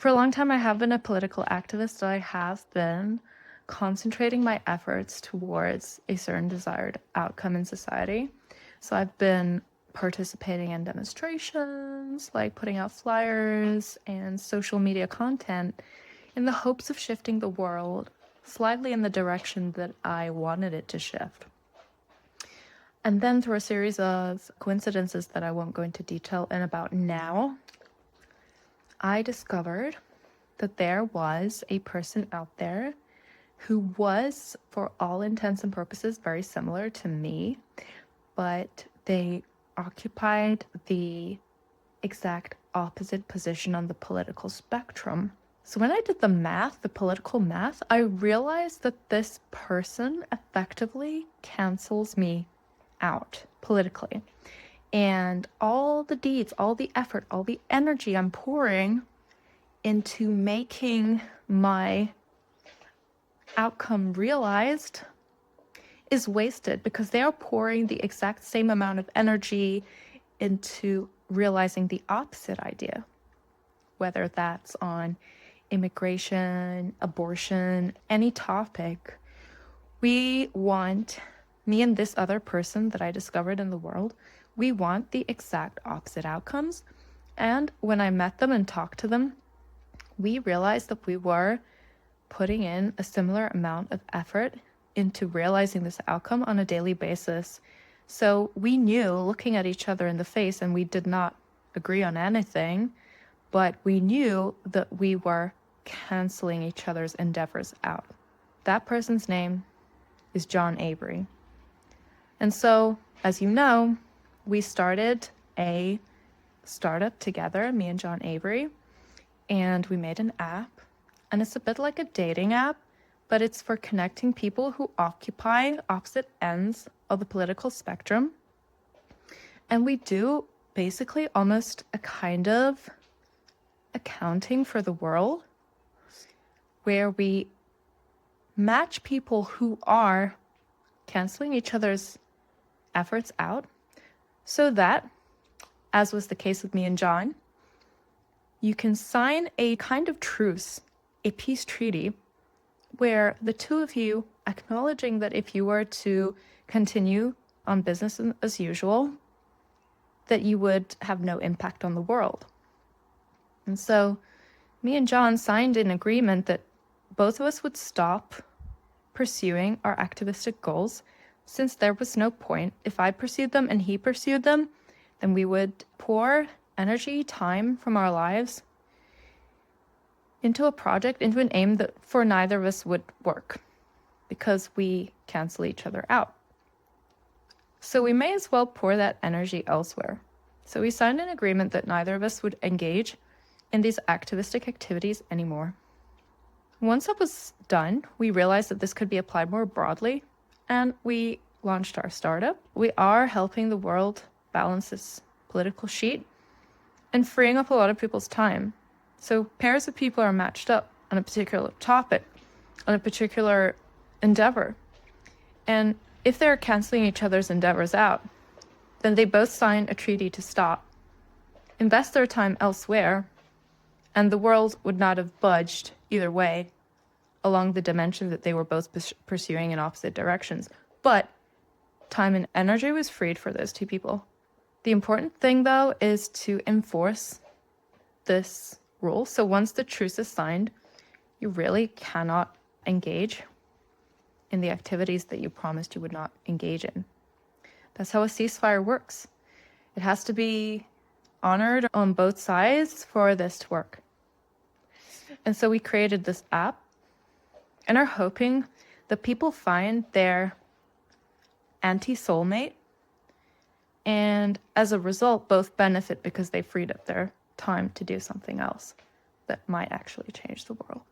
For a long time, I have been a political activist. I have been concentrating my efforts towards a certain desired outcome in society. So I've been participating in demonstrations, like putting out flyers and social media content in the hopes of shifting the world slightly in the direction that I wanted it to shift. And then through a series of coincidences that I won't go into detail in about now, I discovered that there was a person out there who was, for all intents and purposes, very similar to me, but they occupied the exact opposite position on the political spectrum. So when I did the math, the political math, I realized that this person effectively cancels me out politically. And all the deeds, all the effort, all the energy I'm pouring into making my outcome realized is wasted because they are pouring the exact same amount of energy into realizing the opposite idea, whether that's on immigration, abortion, any topic. We want, me and this other person that I discovered in the world, we want the exact opposite outcomes. And when I met them and talked to them, we realized that we were putting in a similar amount of effort into realizing this outcome on a daily basis. So we knew, looking at each other in the face, and we did not agree on anything, but we knew that we were canceling each other's endeavors out. That person's name is John Avery. And so, as you know, we started a startup together, me and John Avery, and we made an app. And it's a bit like a dating app, but it's for connecting people who occupy opposite ends of the political spectrum. And we do basically almost a kind of accounting for the world, where we match people who are canceling each other's efforts out, so that, as was the case with me and John, you can sign a kind of truce, a peace treaty, where the two of you acknowledging that if you were to continue on business as usual, that you would have no impact on the world. And so me and John signed an agreement that both of us would stop pursuing our activistic goals, since there was no point. If I pursued them and he pursued them, then we would pour energy, time from our lives into a project, into an aim that for neither of us would work, because we cancel each other out. So we may as well pour that energy elsewhere. So we signed an agreement that neither of us would engage in these activistic activities anymore. Once that was done, we realized that this could be applied more broadly, and we launched our startup. We are helping the world balance this political sheet and freeing up a lot of people's time. So pairs of people are matched up on a particular topic, on a particular endeavor. And if they're canceling each other's endeavors out, then they both sign a treaty to stop, invest their time elsewhere, and the world would not have budged either way along the dimension that they were both pursuing in opposite directions. But time and energy was freed for those two people. The important thing, though, is to enforce this rule. So once the truce is signed, you really cannot engage in the activities that you promised you would not engage in. That's how a ceasefire works. It has to be honored on both sides for this to work. And so we created this app and are hoping that people find their anti-soulmate, and as a result, both benefit because they freed up their time to do something else that might actually change the world.